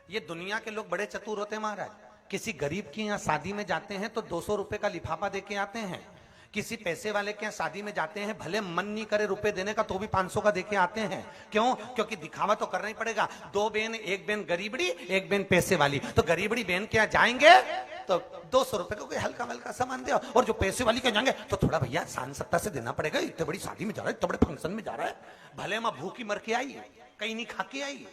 ये दुनिया के लोग बड़े चतुर होते हैं महाराज। किसी गरीब की यहाँ शादी में जाते हैं तो 200 रुपए का लिफाफा देके आते हैं। किसी पैसे वाले के यहाँ शादी में जाते हैं, भले मन नहीं करे रुपए देने का तो भी 500 का देके आते हैं। क्यों? क्योंकि दिखावा तो करना ही पड़ेगा। 2 बहन, एक बहन गरीबड़ी, एक बहन पैसे वाली। तो गरीबड़ी बहन के यहाँ जाएंगे तो 200 रुपए को कोई हल्का वल्का सामान दे, और जो पैसे वाली के जाएंगे तो थोड़ा भैया शान सत्ता से देना पड़ेगा। इतने बड़ी शादी में जा रहा है, इतने बड़े फंक्शन में जा रहा है, भले माँ भूखी मर के आई, कहीं नहीं खा के आई।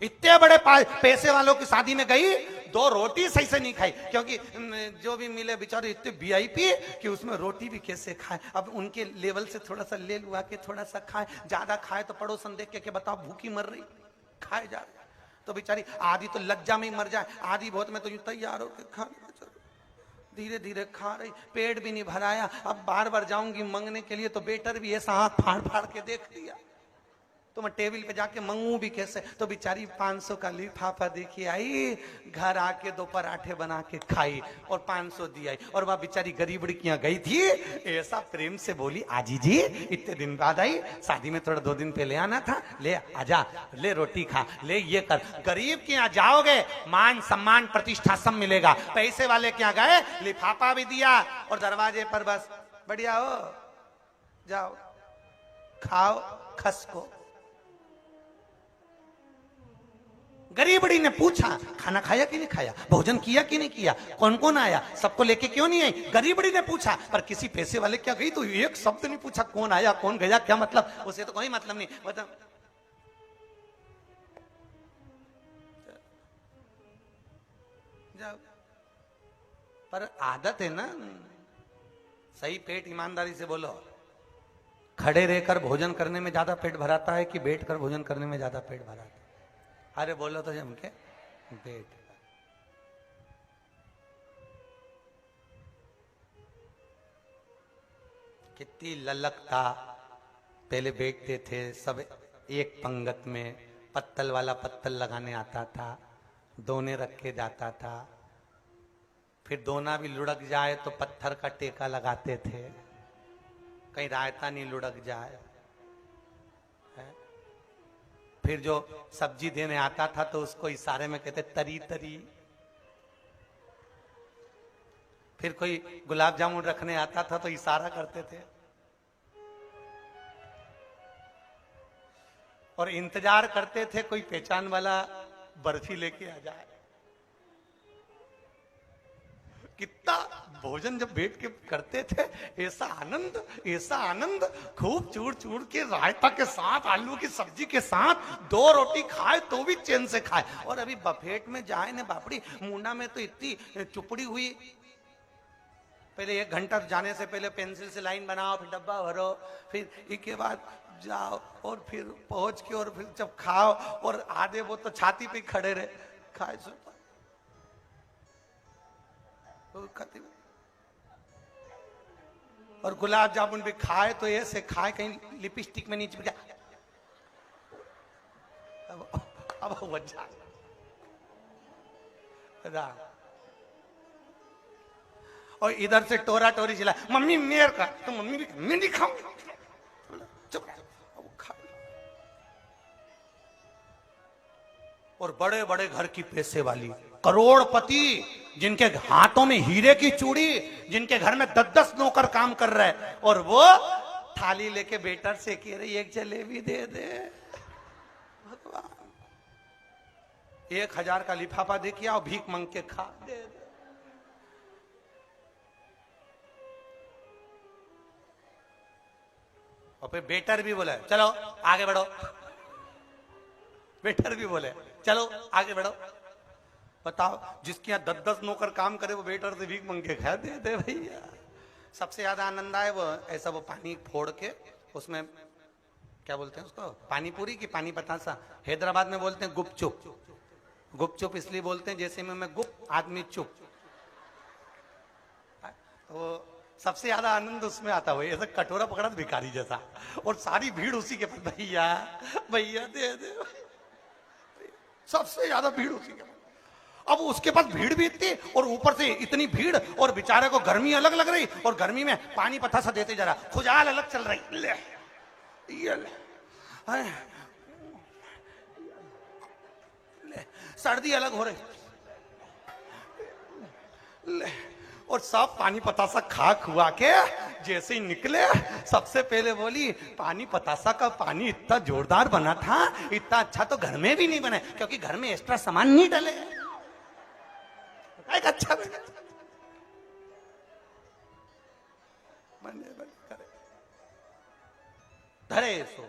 इतने बड़े पैसे वालों की शादी में गई, 2 रोटी सही से नहीं खाई, क्योंकि जो भी मिले बेचारे इतने वीआईपी कि उसमें रोटी भी कैसे खाए। अब उनके लेवल से थोड़ा सा ले लुआ के थोड़ा सा खाए, ज्यादा खाए तो पड़ोसन देख के बताओ भूखी मर रही, खाए जा रही। तो बेचारी आधी तो लज्जा में ही मर जाए, आधी बहुत में तो यूं तैयार हो के खा, धीरे धीरे खा रही, पेट भी नहीं भराया। अब बार बार जाऊंगी मंगने के लिए तो बेटर भी ऐसा हाथ फाड़ फाड़ के देख लिया, तो मैं टेबल पे जाके मंगू भी कैसे। तो बेचारी 500 का लिफाफा देखी आई, घर आके 2 पराठे बना के खाई और 500 दी आई। और वह बेचारी गरीब लड़कियां गई थी, ऐसा प्रेम से बोली, आजी जी इतने दिन बाद आई, शादी में थोड़ा 2 दिन पहले आना था, ले आजा, ले रोटी खा, ले ये कर। गरीब के यहाँ जाओगे मान सम्मान प्रतिष्ठा सब मिलेगा। पैसे वाले के यहाँ गए, लिफाफा भी दिया और दरवाजे पर बस बढ़िया हो, जाओ खाओ खस को। गरीबड़ी ने पूछा खाना खाया कि नहीं खाया, भोजन किया कि नहीं किया, कौन कौन आया, सबको लेके क्यों नहीं आई। गरीबड़ी ने पूछा, पर किसी पैसे वाले क्या गई तो एक शब्द नहीं पूछा, कौन आया कौन गया, क्या मतलब, उसे तो कोई मतलब नहीं। मतलब जाओ, पर आदत है ना, सही पेट ईमानदारी से बोलो। खड़े रहकर भोजन करने में ज्यादा पेट भराता है कि बैठकर भोजन करने में ज्यादा पेट भराता है? अरे बोलो तो जम के, बैठ। कितनी ललकता, पहले बैठते थे सब एक पंगत में, पत्तल वाला पत्तल लगाने आता था, दोने रख के जाता था, फिर दोना भी लुढ़क जाए तो पत्थर का टेका लगाते थे, कहीं रायता नहीं लुढ़क जाए। फिर जो सब्जी देने आता था तो उसको इशारे में कहते तरी तरी। फिर कोई गुलाब जामुन रखने आता था तो इशारा करते थे, और इंतजार करते थे कोई पहचान वाला बर्फी लेके आ जाए। कितना भोजन जब बैठ के करते थे, ऐसा आनंद, खूब चूर चूर के रायता के साथ, आलू की सब्जी के साथ 2 रोटी खाए तो भी चैन से खाए। और अभी बफेट में जाए ना बापड़ी, मुंडा में तो इतनी चुपड़ी हुई। पहले 1 घंटा जाने से पहले पेंसिल से लाइन बनाओ, फिर डब्बा भरो, फिर इसके बाद जाओ, और फिर पहुंच के और फिर जब खाओ, और आधे वो तो छाती पे खड़े रहे, खाए सो खाते। और गुलाब जामुन भी खाए तो ऐसे खाए कहीं लिपस्टिक में नीचे गया। अब वजह और इधर से टोरा टोरी चिल्ला, मम्मी मेर का, तो मम्मी भी मैं नहीं खाऊंगा, चुप। और बड़े बड़े घर की पैसे वाली करोड़पति, जिनके हाथों में हीरे की चूड़ी, जिनके घर में 10-10 नौकर काम कर रहे हैं, और वो थाली लेके बेटर से कह रही 1 जलेबी दे दे। भगवान, 1000 का लिफाफा दे के आओ, भीख मांग के खा, दे दे। और फिर बेटर भी बोले चलो आगे बढ़ो, बेटर भी बोले चलो आगे बढ़ो। बताओ, जिसके यहाँ 10-10 नौकर काम करे वो वेटर से भीख मांग के खा, दे दे भैया। सबसे ज्यादा आनंद आए वो ऐसा, वो पानी फोड़ के उसमें क्या बोलते हैं उसको, पानी पूरी की पानी बतासा, हैदराबाद में बोलते हैं गुपचुप। गुपचुप इसलिए बोलते हैं जैसे में मैं गुप आदमी चुप। वो सबसे ज्यादा आनंद उसमें आता हुआ, ऐसा कटोरा पकड़ा भिखारी जैसा, और सारी भीड़ उसी के पास, भैया भैया दे दे, सबसे ज्यादा भीड़ उसी के पास। अब उसके पास भीड़ भी इतनी, और ऊपर से इतनी भीड़, और बेचारे को गर्मी अलग लग रही, और गर्मी में पानी पत्थर सा देते जा रहा, खुजाल अलग चल रही, ले, ये ले, सर्दी अलग हो रही। और सब पानी पतासा खा खुआ के जैसे ही निकले, सबसे पहले बोली पानी पतासा का पानी इतना जोरदार बना था, इतना अच्छा तो घर में भी नहीं बना, क्योंकि घर में एक्स्ट्रा सामान नहीं डले। अच्छा धरे सो